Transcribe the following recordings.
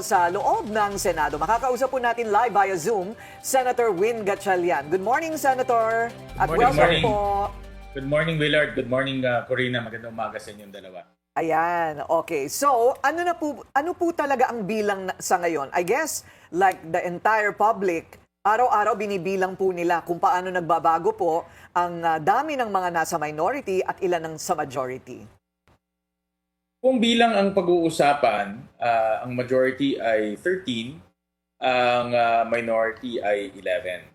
sa loob ng Senado. Makakausap po natin live via Zoom, Senator Win Gatchalian. Good morning, Senator. At Good welcome morning. po. Good morning, Willard. Good morning, Corina. Magandang umaga sa inyong dalawa. Ayan, okay. So, ano po talaga ang bilang sa ngayon? I guess, like the entire public, araw-araw binibilang po nila kung paano nagbabago po ang dami ng mga nasa minority at ilan ang sa majority. Kung bilang ang pag-uusapan, ang majority ay 13, ang minority ay 11.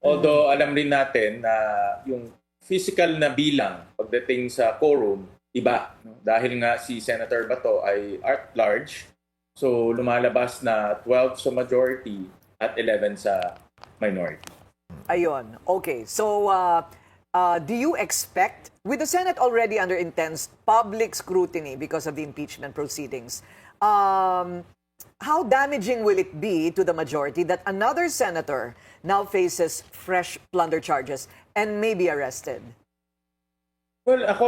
Although alam rin natin na yung physical na bilang pagdating sa quorum, iba. No? Dahil nga si Senator Bato ay at large, so lumalabas na 12 sa majority at 11 sa minority. Ayun. Okay. So, do you expect, with the Senate already under intense public scrutiny because of the impeachment proceedings, how damaging will it be to the majority that another senator now faces fresh plunder charges and may be arrested? Well, ako,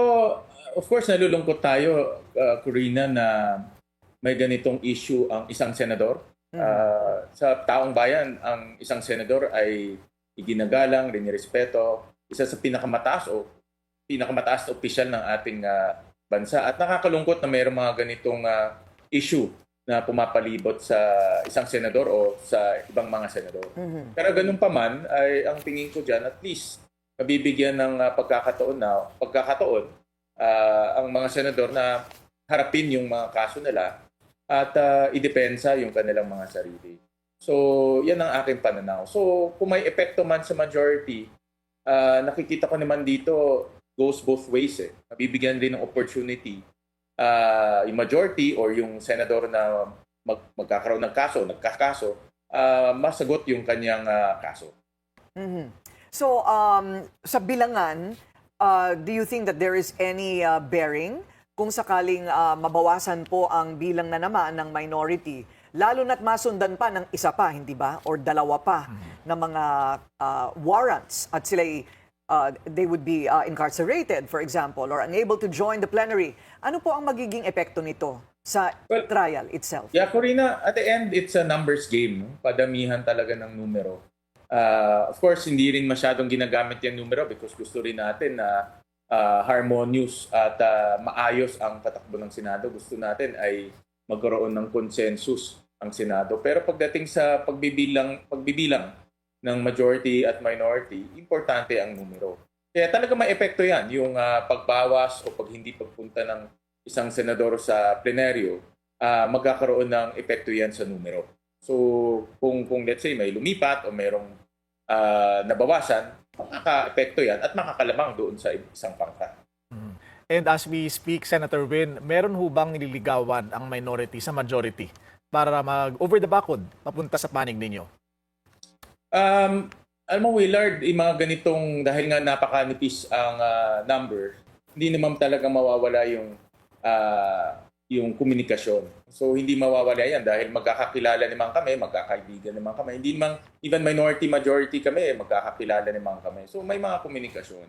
of course, nalulungkot tayo, Corina, na may ganitong issue ang isang senador. Sa taong bayan, ang isang senador ay iginagalang, rinirespeto, isa sa pinakamataas na opisyal ng ating bansa. At nakakalungkot na mayroong mga ganitong issue na pumapalibot sa isang senador o sa ibang mga senador. Pero ganun pa man, ay ang tingin ko dyan, at least, mabibigyan ng pagkakataon ang mga senador na harapin yung mga kaso nila at idepensa yung kanilang mga sarili. So, yan ang aking pananaw. So, kung may epekto man sa majority, nakikita ko naman dito goes both ways. Mabibigyan din ng opportunity yung majority or yung senador na magkakaroon ng nagkakaso, masagot yung kanyang kaso. So, sa bilangan, do you think that there is any bearing kung sakaling mabawasan po ang bilang na naman ng minority, lalo na't masundan pa ng isa pa, hindi ba? Or dalawa pa na mga warrants at sila'y they would be incarcerated, for example, or unable to join the plenary. Ano po ang magiging epekto nito sa trial itself? Yeah, Corina, at the end, it's a numbers game. No? Padamihan talaga ng numero. Of course, hindi rin masyadong ginagamit yung numero because gusto rin natin na harmonious at maayos ang patakbo ng Senado. Gusto natin ay magkaroon ng consensus ang Senado. Pero pagdating sa pagbibilang ng majority at minority, importante ang numero. Kaya talaga may epekto yan, yung pagbawas o pag hindi pagpunta ng isang senador sa plenaryo, magkakaroon ng epekto yan sa numero. So kung let's say may lumipat o merong nabawasan, makaka-epekto yan at makakalamang doon sa isang pangkat. And as we speak, Senator Win, meron ho bang nililigawan ang minority sa majority para mag-over the backwood papunta sa panig ninyo? Alam mo, Willard, yung mga ganitong, dahil nga napakanipis ang number, hindi naman talaga mawawala yung komunikasyon. So, hindi mawawala yan dahil magkakakilala naman kami, magkakaibigan naman kami. Hindi naman, even minority-majority kami, magkakakilala naman kami. So, may mga komunikasyon.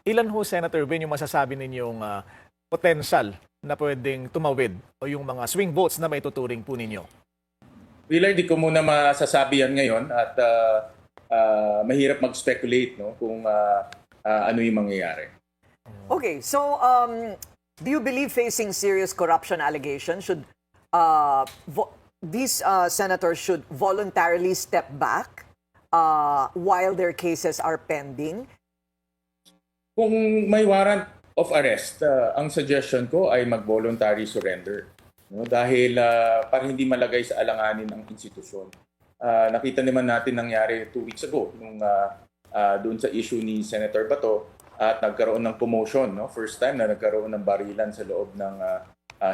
Ilan ho, Senator Win, yung masasabi ninyong potential na pwedeng tumawid o yung mga swing votes na may tuturing po ninyo? Willard, di ko muna masasabi yan ngayon at mahirap mag-speculate no, kung ano yung mangyayari. Okay, so do you believe facing serious corruption allegations should these senators should voluntarily step back while their cases are pending? Kung may warrant of arrest, ang suggestion ko ay mag-voluntary surrender. No? Dahil para hindi malagay sa alanganin ang institusyon. Nakita naman natin nangyari 2 weeks ago nung doon sa issue ni Senator Bato at nagkaroon ng commotion. No? First time na nagkaroon ng barilan sa loob ng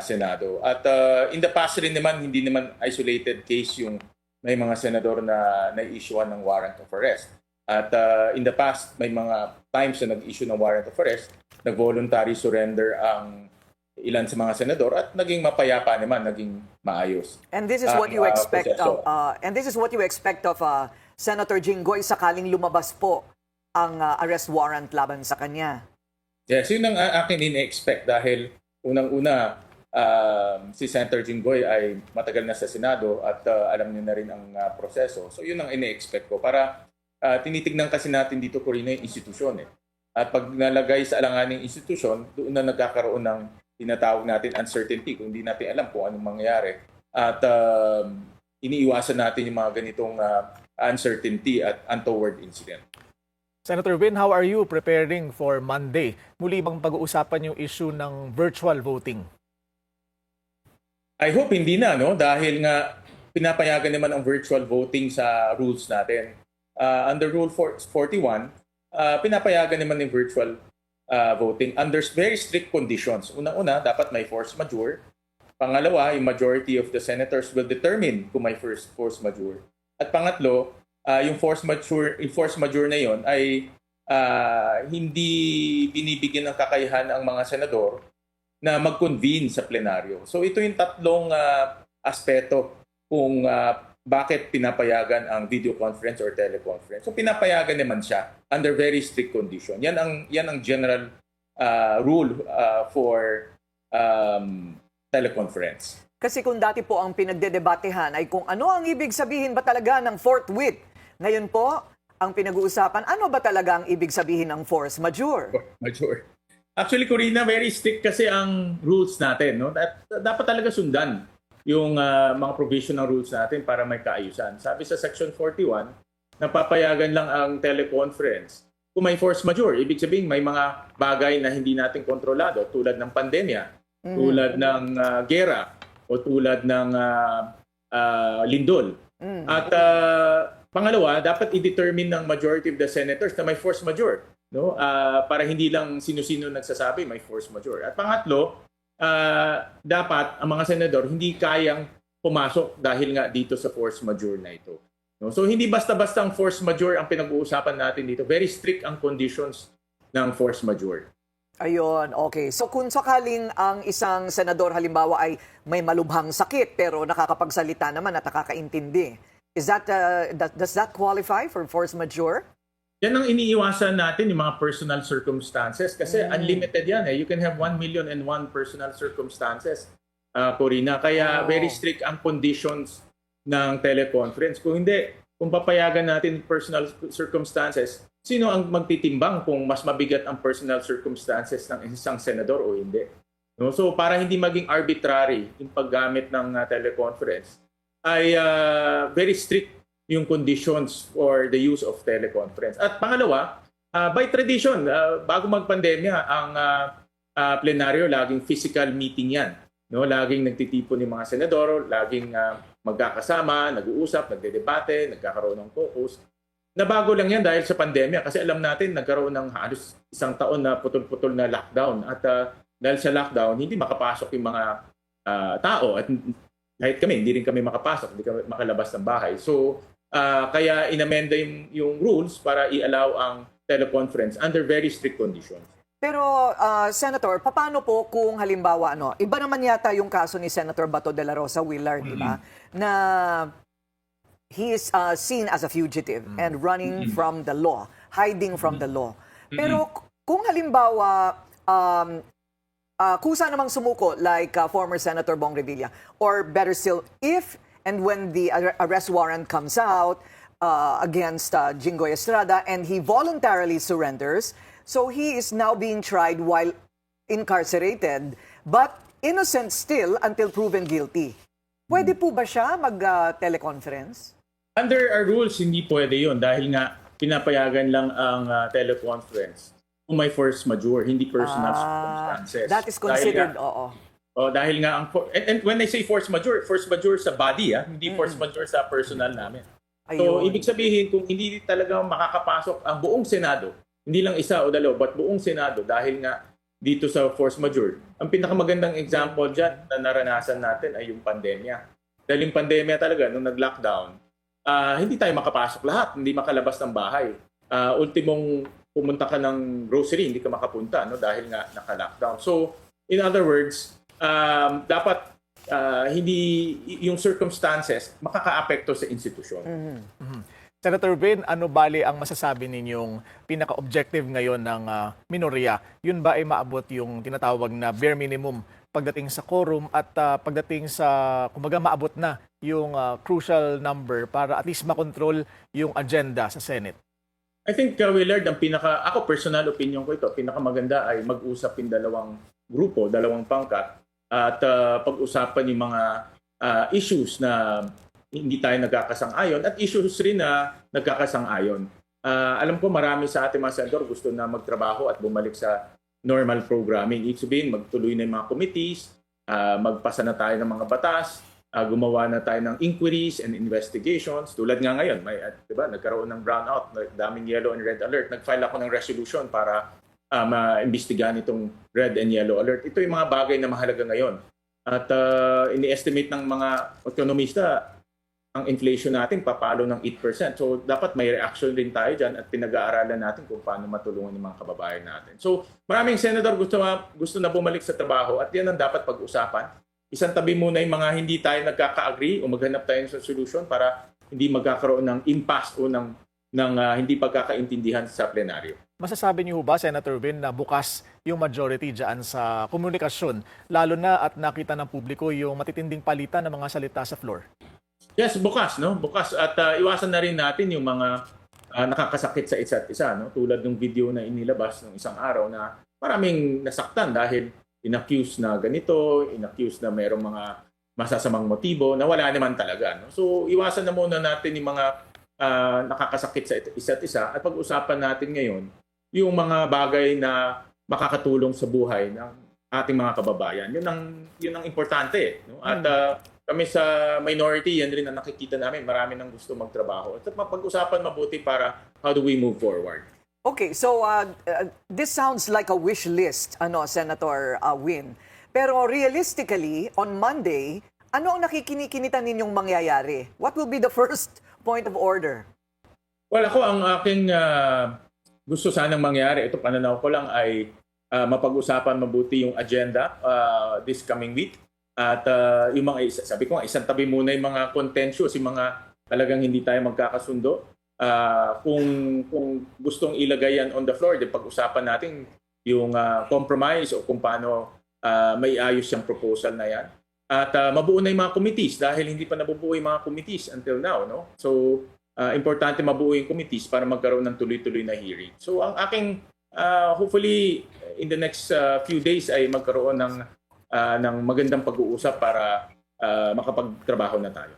Senado. At in the past rin naman, hindi naman isolated case yung may mga senador na na-issuean ng warrant of arrest. At in the past, may mga times na nag-issue ng warrant of arrest, nag-voluntary surrender ang ilan sa mga senador at naging mapayapa naman, naging maayos. And this is what you expect of Senator Jinggoy sakaling lumabas po ang arrest warrant laban sa kanya. Yes, yun ang akin in-expect dahil unang-una si Senator Jinggoy ay matagal na sa Senado at alam niya na rin ang proseso. So yun ang ine-expect ko para tinitignan kasi natin dito, Corina, yung institusyon. At pag nalagay sa alanganing institusyon, doon na nagkakaroon ng tinatawag natin uncertainty kung hindi natin alam kung anong mangyayari. At iniiwasan natin yung mga ganitong uncertainty at untoward incident. Senator Vin, how are you preparing for Monday? Muli bang pag-uusapan yung issue ng virtual voting? I hope hindi na, no? Dahil nga pinapayagan naman ang virtual voting sa rules natin. Under Rule 41, pinapayagan naman yung virtual voting under very strict conditions. Unang-una, dapat may force majeure. Pangalawa, yung majority of the senators will determine kung may force majeure. At pangatlo, yung force majeure na yon ay hindi binibigyan ng kakayahan ang mga senador na mag-convene sa plenaryo. So ito yung tatlong aspeto kung bakit pinapayagan ang video conference or teleconference. So pinapayagan naman siya under very strict condition. Yan ang general rule for teleconference. Kasi kung dati po ang pinagdedebatehan ay kung ano ang ibig sabihin ba talaga ng forthwith. Ngayon po, ang pinag-uusapan, ano ba talaga ang ibig sabihin ng force majeure? Majeure. Actually, Corina, very strict kasi ang rules natin. No? Dapat talaga sundan yung mga provision ng rules natin para may kaayusan. Sabi sa Section 41, napapayagan lang ang teleconference kung may force majeure. Ibig sabihin, may mga bagay na hindi natin kontrolado tulad ng pandemya, tulad ng gera, o tulad ng lindol. At pangalawa, dapat i-determine ng majority of the senators na may force majeure. No? Para hindi lang sino-sino nagsasabi may force majeure. At pangatlo, dapat ang mga senador hindi kayang pumasok dahil nga dito sa force majeure na ito. No? So hindi basta-basta ang force majeure ang pinag-uusapan natin dito. Very strict ang conditions ng force majeure. Ayun, okay. So kung sakaling ang isang senador halimbawa ay may malubhang sakit pero nakakapagsalita naman at nakakaintindi, does that qualify for force majeure? Yan ang iniiwasan natin, yung mga personal circumstances. Kasi unlimited yan. You can have 1,000,001 personal circumstances, Corina. Kaya very strict ang conditions ng teleconference. Kung hindi, kung papayagan natin personal circumstances, sino ang magtitimbang kung mas mabigat ang personal circumstances ng isang senador o hindi? No? So para hindi maging arbitrary yung paggamit ng teleconference, ay very strict yung conditions for the use of teleconference. At pangalawa, by tradition, bago magpandemya, ang plenaryo laging physical meeting yan. No? Laging nagtitipon yung mga senador, laging magkakasama, nag-uusap, nagdedebate, nagkakaroon ng caucus. Nabago lang yan dahil sa pandemya kasi alam natin nagkaroon ng halos isang taon na putol-putol na lockdown. At dahil sa lockdown, hindi makapasok yung mga tao. At kahit kami, hindi rin kami makapasok, hindi kami makalabas ng bahay. So, kaya inamenda yung rules para i-allow ang teleconference under very strict conditions. Pero, Senator, paano po kung halimbawa, iba naman yata yung kaso ni Senator Bato de la Rosa Willard, di ba? Na he is seen as a fugitive and running from the law, hiding from the law. Pero kung halimbawa, kusa namang sumuko like former Senator Bong Revilla, or better still, if and when the arrest warrant comes out against Jinggoy Estrada and he voluntarily surrenders, so he is now being tried while incarcerated, but innocent still until proven guilty. Pwede po ba siya mag-teleconference? Under our rules, hindi pwede yun dahil nga pinapayagan lang ang teleconference kung may force majeure, hindi personal circumstances. That is considered, oo. Dahil nga, and when I say force majeure sa body, hindi force majeure sa personal namin. So, Ayun. ibig sabihin, kung hindi talaga makakapasok ang buong Senado, hindi lang isa o dalawa, but buong Senado dahil nga dito sa force majeure. Ang pinakamagandang example dyan na naranasan natin ay yung pandemya. Dahil yung pandemya talaga, nung nag-lockdown, hindi tayo makapasok lahat, hindi makalabas ng bahay. Ultimong pumunta ka ng grocery, hindi ka makapunta dahil nga naka-lockdown. So, in other words, dapat hindi yung circumstances makaka-apekto sa institusyon. Senator Vin, ano bali ang masasabi ninyong pinaka-objective ngayon ng minorya? Yun ba ay maabot yung tinatawag na bare minimum pagdating sa quorum at pagdating sa, kumbaga, maabot na yung crucial number para at least makontrol yung agenda sa Senate? I think, Willard, ako personal opinion ko ito, pinakamaganda ay mag-usap yung dalawang grupo, dalawang pangkat, at pag-usapan yung mga issues na hindi tayo nagkakasang-ayon at issues rin na nagkakasang-ayon. Alam ko marami sa ating mga senador gusto na magtrabaho at bumalik sa normal programming. Ibig sabihin, magtuloy na yung mga committees, magpasa na tayo ng mga batas, gumawa na tayo ng inquiries and investigations. Tulad nga ngayon, diba, nagkaroon ng brownout, daming yellow and red alert. Nag-file ako ng resolution para maimbestigahan itong red and yellow alert. Ito yung mga bagay na mahalaga ngayon. At ini-estimate ng mga ekonomista, ang inflation natin papalo ng 8%. So dapat may reaction din tayo dyan at pinag-aaralan natin kung paano matulungan yung mga kababayan natin. So maraming senador gusto na bumalik sa trabaho at yan ang dapat pag-usapan. Isang tabi muna yung mga hindi tayo nagkaka-agree o maghanap tayo ng solution para hindi magkakaroon ng impasse o ng hindi pagkakaintindihan sa plenaryo. Masasabi niyo ba, Senator Vin, na bukas yung majority dyan sa komunikasyon, lalo na at nakita ng publiko yung matitinding palitan ng mga salita sa floor? Yes, bukas, no? Bukas at iwasan na rin natin yung mga nakakasakit sa isa't isa, no? Tulad ng video na inilabas ng isang araw na maraming nasaktan dahil in-accuse na ganito, in-accuse na mayroong mga masasamang motibo na wala naman talaga, no? So iwasan na muna natin yung mga nakakasakit sa isa't isa at pag-usapan natin ngayon yung mga bagay na makakatulong sa buhay ng ating mga kababayan. Yun ang importante, no? At kami sa minority, yan rin ang nakikita namin. Marami nang gusto magtrabaho. At mapag-usapan mabuti para how do we move forward. Okay, so this sounds like a wish list, Senator Win. Pero realistically, on Monday, ano ang nakikinikinita ninyong mangyayari? What will be the first point of order? Well, ako ang aking gusto sanang mangyari, ito pananaw ko lang ay mapag-usapan mabuti yung agenda this coming week. At yung mga, sabi ko nga, isang tabi muna yung mga contentious, yung mga talagang hindi tayo magkakasundo. Kung gustong ilagay yan on the floor, pag-usapan natin yung compromise o kung paano may ayos yung proposal na yan. At mabuo na yung mga committees dahil hindi pa nabubuo yung mga committees until now. No? So, importante mabuo yung committees para magkaroon ng tuloy-tuloy na hearing. So, ang aking hopefully in the next few days ay magkaroon ng magandang pag-uusap para makapagtrabaho na tayo.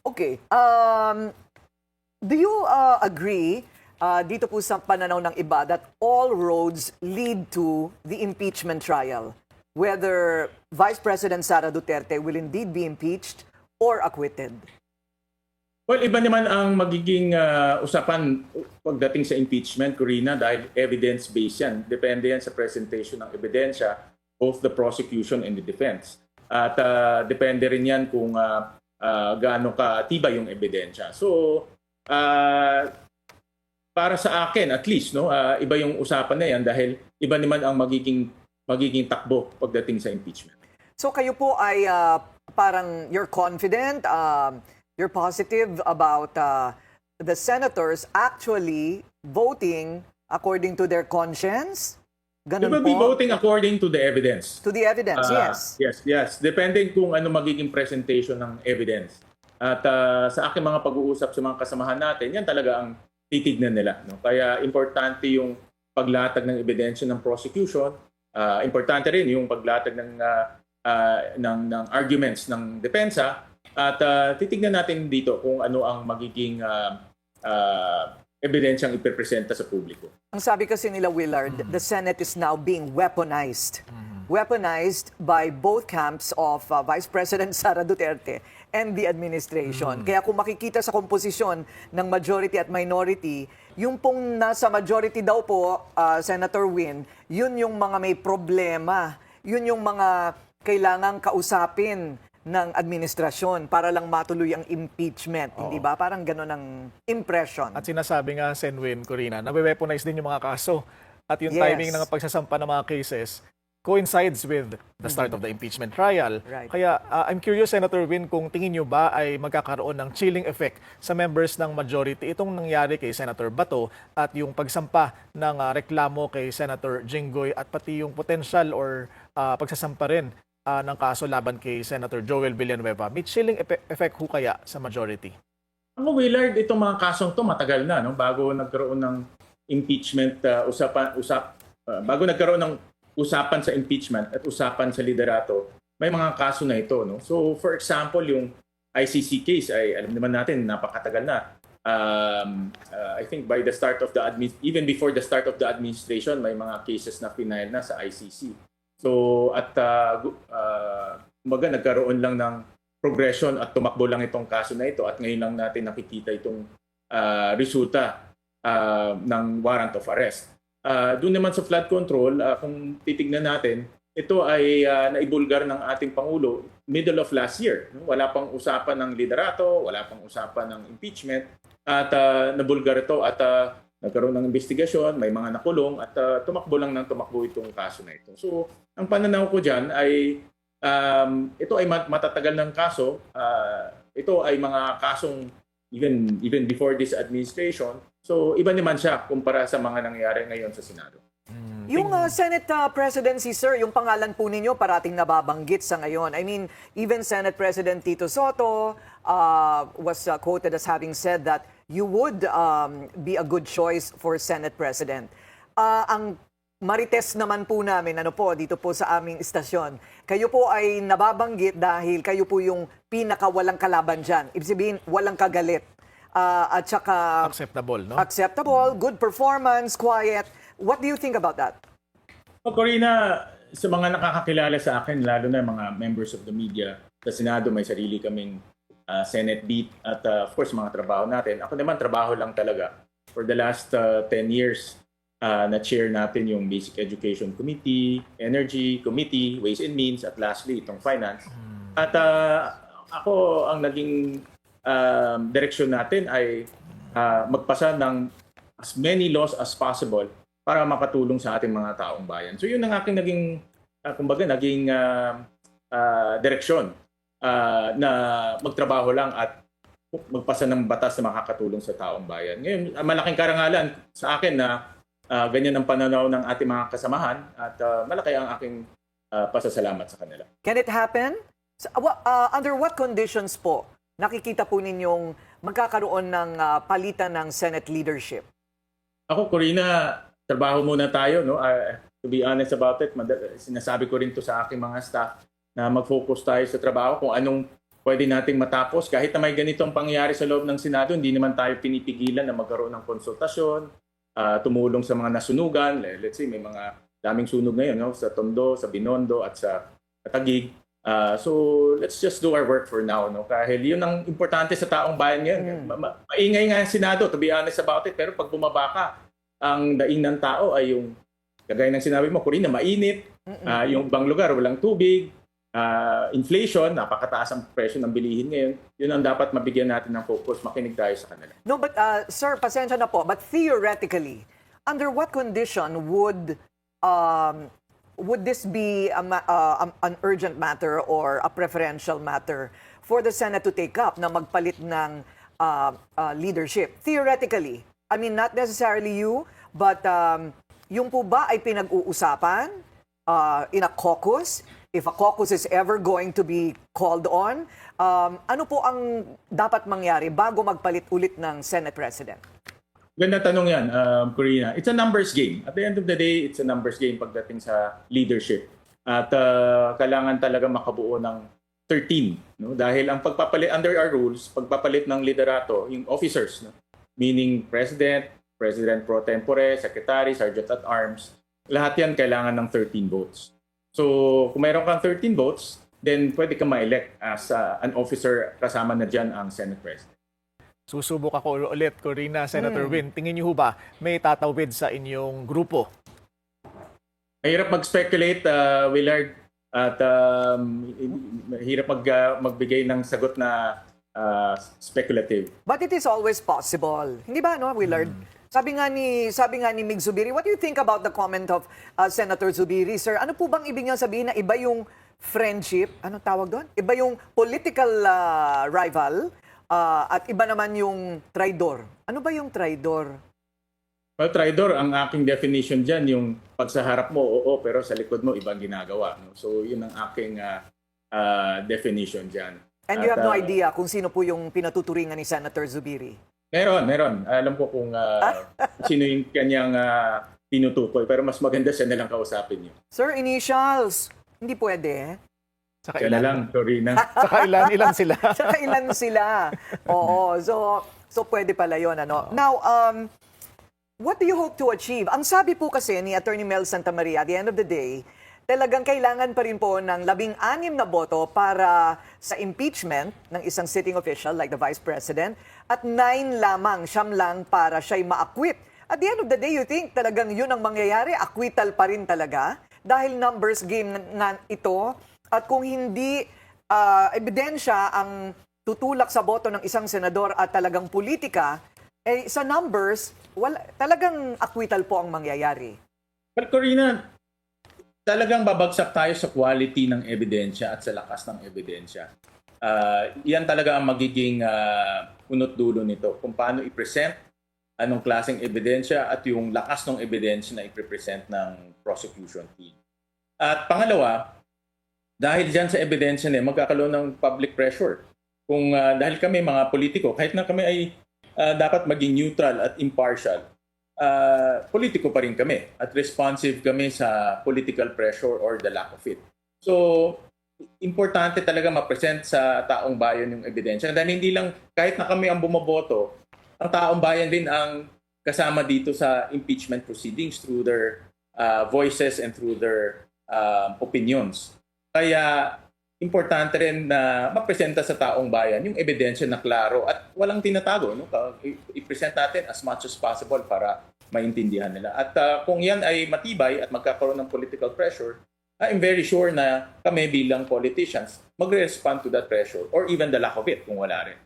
Okay. Do you agree dito po sa pananaw ng iba that all roads lead to the impeachment trial? Whether Vice President Sara Duterte will indeed be impeached or acquitted? Well, iba naman ang magiging usapan pagdating sa impeachment, Corina, dahil evidence-based yan. Depende yan sa presentation ng ebidensya, both the prosecution and the defense. At depende rin yan kung gaano katibay yung ebidensya. So, para sa akin, at least, no, iba yung usapan na yan dahil iba naman ang magiging takbo pagdating sa impeachment. So kayo po ay parang you're confident, you're positive about the senators actually voting according to their conscience? Ganun They will be po? voting according to the evidence. To the evidence, yes. Yes. Depende kung ano magiging presentation ng evidence. At sa aking mga pag-uusap sa mga kasamahan natin, yan talaga ang titignan nila. No? Kaya importante yung paglatag ng ebidensya ng prosecution. Importante rin yung paglatag ng arguments ng depensa. At titignan natin dito kung ano ang magiging ebidensyang ipipresenta sa publiko. Ang sabi kasi nila, Willard, the Senate is now being weaponized. Weaponized by both camps of Vice President Sara Duterte and the administration. Kaya kung makikita sa komposisyon ng majority at minority, yung pong nasa majority daw po, Senator Win, yun yung mga may problema. Yun yung mga kailangang kausapin ng administrasyon para lang matuloy ang impeachment. Hindi ba? Parang gano'n ang impression. At sinasabi nga, Sen Win, Corina, na weaponize din yung mga kaso. At yung Yes. timing ng pagsasampa ng mga cases, coincides with the start of the impeachment trial. Right. Kaya I'm curious, Senator Win, kung tingin nyo ba ay magkakaroon ng chilling effect sa members ng majority itong nangyari kay Senator Bato at yung pagsampa ng reklamo kay Senator Jinggoy at pati yung potential or pagsasampa rin ng kaso laban kay Senator Joel Villanueva. May chilling effect ho kaya sa majority? Ako, Willard, itong mga kasong to matagal na, no? Bago nagkaroon ng impeachment, bago nagkaroon ng usapan sa impeachment at usapan sa liderato, may mga kaso na ito. No? So, for example, yung ICC case ay alam naman natin, napakatagal na. I think by the start of even before the start of the administration, may mga cases na final na sa ICC. So, at kumbaga nagkaroon lang ng progression at tumakbo lang itong kaso na ito at ngayon lang natin nakikita itong resulta ng warrant of arrest. Doon naman sa flood control, kung titignan natin, ito ay naibulgar ng ating Pangulo middle of last year. Wala pang usapan ng liderato, wala pang usapan ng impeachment, at nabulgar ito at nagkaroon ng investigasyon, may mga nakulong at tumakbo lang ng tumakbo itong kaso na ito. So, ang pananaw ko dyan ay ito ay matatagal ng kaso. Ito ay mga kasong even before this administration. So, iba naman siya kumpara sa mga nangyayari ngayon sa Senado. Yung Senate presidency, sir, yung pangalan po ninyo parating nababanggit sa ngayon. I mean, even Senate President Tito Soto was quoted as having said that you would be a good choice for Senate President. Ang marites naman po namin, dito po sa aming istasyon, kayo po ay nababanggit dahil kayo po yung pinakawalang kalaban dyan. Ibig sabihin, walang kagalit. At saka Acceptable, no? acceptable, good performance, quiet. What do you think about that? Corina, sa mga nakakakilala sa akin, lalo na mga members of the media, sa Senado may sarili kaming Senate beat at of course mga trabaho natin. Ako naman trabaho lang talaga. For the last 10 years, na-chair natin yung Basic Education Committee, Energy Committee, Ways and Means, at lastly itong Finance. At ako ang naging direksyon natin ay magpasa ng as many laws as possible para makatulong sa ating mga taong bayan. So yun ang aking naging direksyon na magtrabaho lang at magpasa ng batas na makakatulong sa taong bayan. Ngayon, malaking karangalan sa akin na ganyan ang pananaw ng ating mga kasamahan at malaki ang aking pasasalamat sa kanila. Can it happen? Under what conditions po nakikita po ninyong magkakaroon ng palitan ng Senate leadership? Ako, Corina, trabaho muna tayo. No? To be honest about it, sinasabi ko rin to sa aking mga staff na mag-focus tayo sa trabaho kung anong pwede nating matapos. Kahit na may ganitong pangyayari sa loob ng Senado, hindi naman tayo pinipigilan na magkaroon ng konsultasyon, tumulong sa mga nasunugan. Let's say, may mga daming sunog ngayon, no? Sa Tondo, sa Binondo, at sa Taguig. So, let's just do our work for now. No? Dahil yun ang importante sa taong bayan ngayon. Maingay nga ang Senado, to be honest about it. Pero pag bumaba ka, ang daing ng tao ay yung, kagaya ng sinabi mo, Corina, mainit. Yung ibang lugar, walang tubig. Inflation, napakataas ang presyo ng bilihin ngayon. Yun ang dapat mabigyan natin ng focus. Makinig tayo sa kanila. No, but sir, pasensya na po. But theoretically, under what condition would this be an urgent matter or a preferential matter for the Senate to take up na magpalit ng leadership? Theoretically, I mean, not necessarily you, but yung po ba ay pinag-uusapan in a caucus? If a caucus is ever going to be called on, ano po ang dapat mangyari bago magpalit ulit ng Senate President? Ganda tanong yan, Corina. It's a numbers game. At the end of the day, it's a numbers game pagdating sa leadership. At kailangan talaga makabuo ng 13. No? Dahil ang pagpapalit, under our rules, pagpapalit ng liderato, yung officers, no? Meaning President, President Pro Tempore, Secretary, Sergeant at Arms, lahat yan kailangan ng 13 votes. So kung mayroon kang 13 votes, then pwede ka ma-elect as an officer, kasama na dyan ang Senate President. Susubok ako ulit, Corina, Senator Win. Tingin niyo ho ba may tatawid sa inyong grupo? Mahirap mag-speculate, Willard, at mahirap magbigay ng sagot na speculative. But it is always possible. Hindi ba, no, Willard? Sabi nga ni Mig Zubiri, what do you think about the comment of Senator Zubiri, sir? Ano po bang ibig niya sabihin na iba yung friendship? Anong tawag doon? Iba yung political rival at iba naman yung traidor. Ano ba yung traidor? Well, traidor, ang aking definition dyan, yung pag sa harap mo, oo, pero sa likod mo, ibang ginagawa. No? So, yun ang aking definition dyan. And you have no idea kung sino po yung pinatuturingan ni Senator Zubiri? Meron. Alam ko kung sino yung kanyang tinutukoy, pero mas maganda siya nalang kausapin niyo. Sir, initials. Hindi pwede. Saka Siya na lang, Torina. Saka ilan sila? Tsaka ilan sila. Oo. So pwede pala yun. Ano? Now, what do you hope to achieve? Ang sabi po kasi ni Attorney Mel Santamaria, at the end of the day, talagang kailangan pa rin po ng 16 na boto para sa impeachment ng isang sitting official like the Vice President at 9 lamang, 9 lang para siya'y ma-acquit. At the end of the day, you think talagang yun ang mangyayari? Acquittal pa rin talaga? Dahil numbers game na ito at kung hindi ebidensya ang tutulak sa boto ng isang senador at talagang politika, eh, sa numbers, talagang acquittal po ang mangyayari. But Corina, talagang babagsak tayo sa quality ng ebidensya at sa lakas ng ebidensya. Yan talaga ang magiging unot dulo nito. Kung paano i-present, anong klaseng ebidensya at yung lakas ng ebidensya na i-present ng prosecution team. At pangalawa, dahil dyan sa ebidensya na magkakaroon ng public pressure. Kung dahil kami mga politiko, kahit na kami ay dapat maging neutral at impartial, politiko pa rin kami at responsive kami sa political pressure or the lack of it. So, importante talaga ma-present sa taong bayan yung ebidensya. Dahil hindi lang, kahit na kami ang bumoboto, ang taong bayan din ang kasama dito sa impeachment proceedings through their voices and through their opinions. Kaya, importante rin na mapresenta sa taong bayan yung ebidensya na klaro at walang tinatago. No? I-present natin as much as possible para maintindihan nila. At kung yan ay matibay at magkakaroon ng political pressure, I'm very sure na kami bilang politicians magre-respond to that pressure or even the lack of it kung wala rin.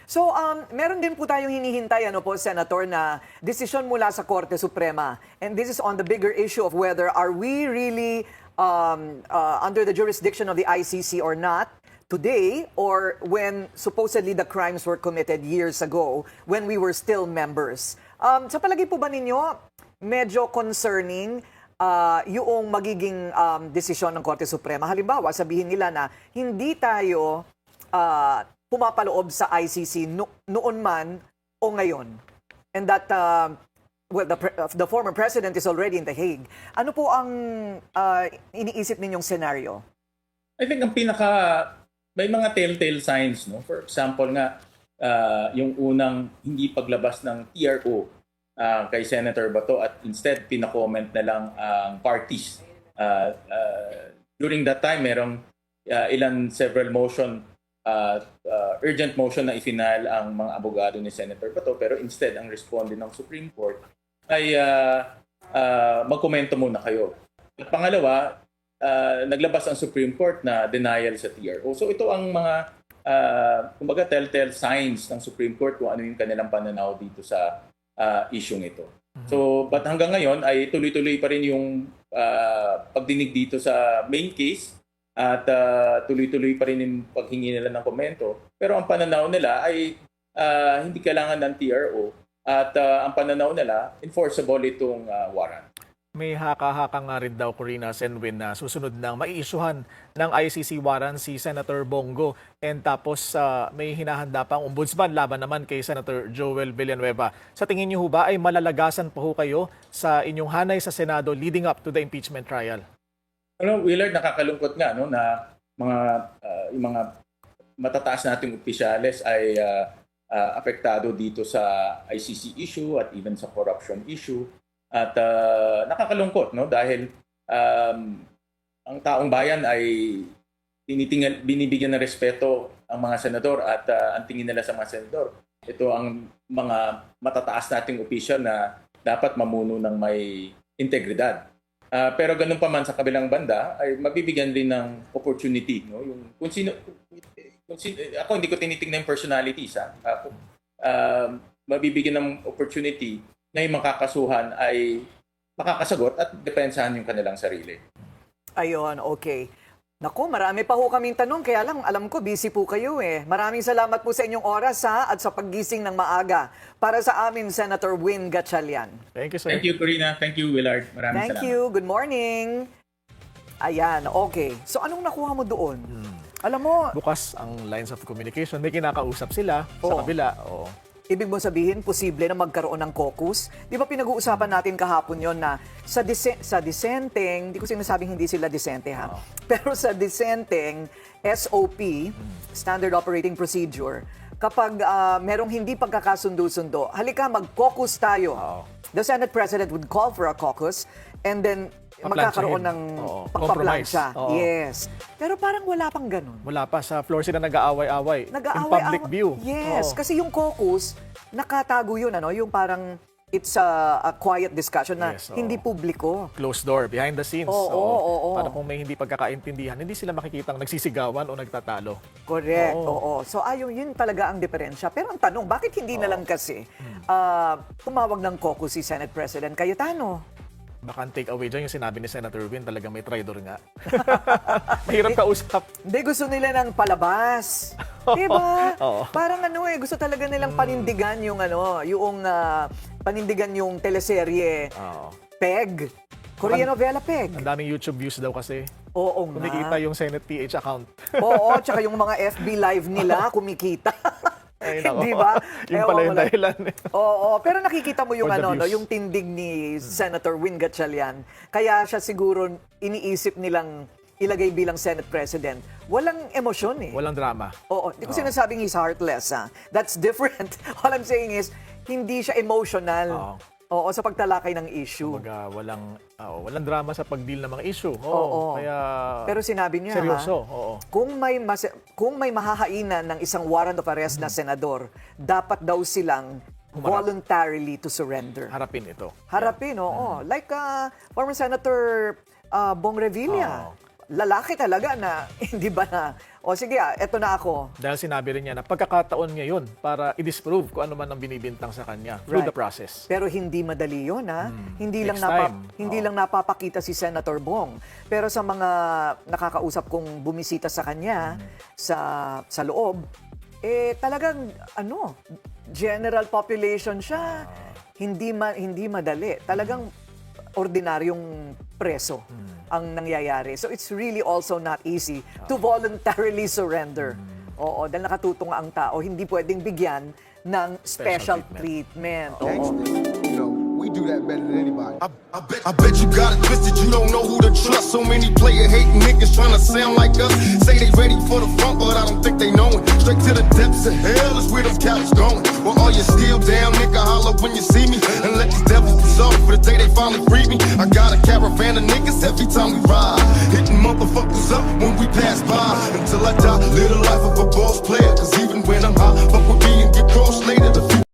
So, meron din po tayong hinihintay, Senator, na desisyon mula sa Korte Suprema. And this is on the bigger issue of whether are we really under the jurisdiction of the ICC or not today or when supposedly the crimes were committed years ago when we were still members. Sa palagay po ba ninyo, medyo concerning yung magiging desisyon ng Korte Suprema? Halimbawa, sabihin nila na hindi tayo pumapaloob sa ICC noon man o ngayon. And that the former president is already in The Hague. Ano po ang iniisip ninyong scenario? I think may mga telltale signs. No? For example nga, yung unang hindi paglabas ng TRO kay Senator Bato at instead pinacomment na lang ang parties. During that time, merong several urgent motion na ifinal ang mga abogado ni Senator Bato pero instead ang responde ng Supreme Court ay magkomento muna kayo. At pangalawa, naglabas ang Supreme Court na denial sa TRO. So ito ang mga kumbaga telltale signs ng Supreme Court kung ano yung kanilang pananaw dito sa isyung ito. So but hanggang ngayon ay tuloy-tuloy pa rin yung pagdinig dito sa main case at tuloy-tuloy pa rin yung paghingi nila ng komento. Pero ang pananaw nila ay hindi kailangan ng TRO at ang pananaw nila, enforceable itong warrant. May haka-haka nga rin daw, Corina Senwin, na susunod nang maiisuhan ng ICC warrant si Senator Bongo and tapos may hinahanda pang ombudsman laban naman kay Senator Joel Villanueva. Sa tingin niyo ba ay malalagasan pa ho kayo sa inyong hanay sa Senado leading up to the impeachment trial? Willard, nakakalungkot nga na yung mga matataas nating opisyales ay apektado dito sa ICC issue at even sa corruption issue. At nakakalungkot dahil ang taong bayan ay binibigyan ng respeto ang mga senador at ang tingin nila sa mga senador. Ito ang mga matataas nating opisyal na dapat mamuno ng may integridad. Pero ganun pa man sa kabilang banda ay mabibigyan din ng opportunity. Yung kung sino, ako hindi ko tinitingnan yung personalities. mabibigyan ng opportunity na yung makakasuhan ay makakasagot at depensahan yung kanilang sarili. Ayun, okay. Naku, marami pa ho kaming tanong, kaya lang alam ko busy po kayo eh. Maraming salamat po sa inyong oras ha, at sa paggising ng maaga para sa amin, Senator Win Gatchalian. Thank you, sir. Thank you, Corina. Thank you, Willard. Maraming Thank salamat. you. Good morning. Ayan, okay. So anong nakuha mo doon? Alam mo, Bukas ang lines of communication. May kinakausap sila sa Oo. kabila. Oo. ibig mo sabihin, posible na magkaroon ng caucus? Di ba pinag-uusapan natin kahapon yon na sa dissenting, di ko sinasabing hindi sila dissente ha, pero sa dissenting SOP, Standard Operating Procedure, kapag merong hindi pagkakasundo-sundo, halika mag-caucus tayo. The Senate President would call for a caucus and then magkakaroon ng Oo, pagpaplansya. compromise. Oo. Yes. Pero parang wala pang ganun. Wala pa. Sa floor sila nag-aaway-away. In public view. Yes, Oo. kasi yung caucus, nakatago yun, ano? Yung parang it's a quiet discussion na Yes, oo. hindi publiko. Closed door, behind the scenes. Oo, Oo. oo. Para kung may hindi pagkakaintindihan, hindi sila makikitang nagsisigawan o nagtatalo. Correct, Oo. oo. So ayun, yun talaga ang diferensya. Pero ang tanong, bakit hindi na lang kasi tumawag ng caucus si Senate President Cayetano? Baka ang take away dyan yung sinabi ni Senator Win, talagang may traitor nga. Mahirap kausap. Hindi, gusto nila ng palabas. Diba? Oo. Parang ano eh, gusto talaga nilang panindigan yung panindigan yung teleserye Oo. PEG. Korean novela PEG. Ang daming YouTube views daw kasi. Oo nga. Kumikita yung Senate PH account. Oo, tsaka yung mga FB live nila kumikita. Ay, nako. Di ba? Yun pala yung dahilan. Oo, pero nakikita mo yung For the no, views. yung tindig ni Senator Win Gatchalian. Kaya siya siguro iniisip nilang ilagay bilang Senate President. Walang emosyon eh. Walang drama. Oo, di ko sinasabing he's heartless. That's different. All I'm saying is, hindi siya emotional. Oo, sa pagtalakay ng issue. Kumbaga, walang drama sa pag-deal ng mga issue. Oo. Kaya Pero sinabi niya, seryoso. ha, Oo. kung may mahahainan ng isang warrant of arrest na senador, dapat daw silang voluntarily to surrender. Harapin ito. Harapin, oo. Like former Senator Bong Revilla. Lalaki talaga na, hindi ba na, sige eto na ako. Dahil sinabi rin niya na pagkakataon niya yun para i-disprove kung ano man ang binibintang sa kanya through Right. the process. Pero hindi madali yun, ha? Hindi lang Next time. hindi lang napapakita si Senator Bong. Pero sa mga nakakausap kong bumisita sa kanya sa loob, talagang general population siya. Hindi madali. Talagang ordinaryong preso ang nangyayari. So it's really also not easy to voluntarily surrender. Oo, dahil nakatutong ang tao, hindi pwedeng bigyan ng special treatment. Oo. You know, we do that better than anybody. I bet you got it twisted, you don't know who to trust. So many player hating niggas trying to sound like us. Say they ready for the front, but I don't think they know it. Straight to the depths of hell is where them cowards going. Well, all you still down, nigga, holler when you see me. And let these devils be sorry for the day they finally free me. I got a caravan of niggas every time we ride.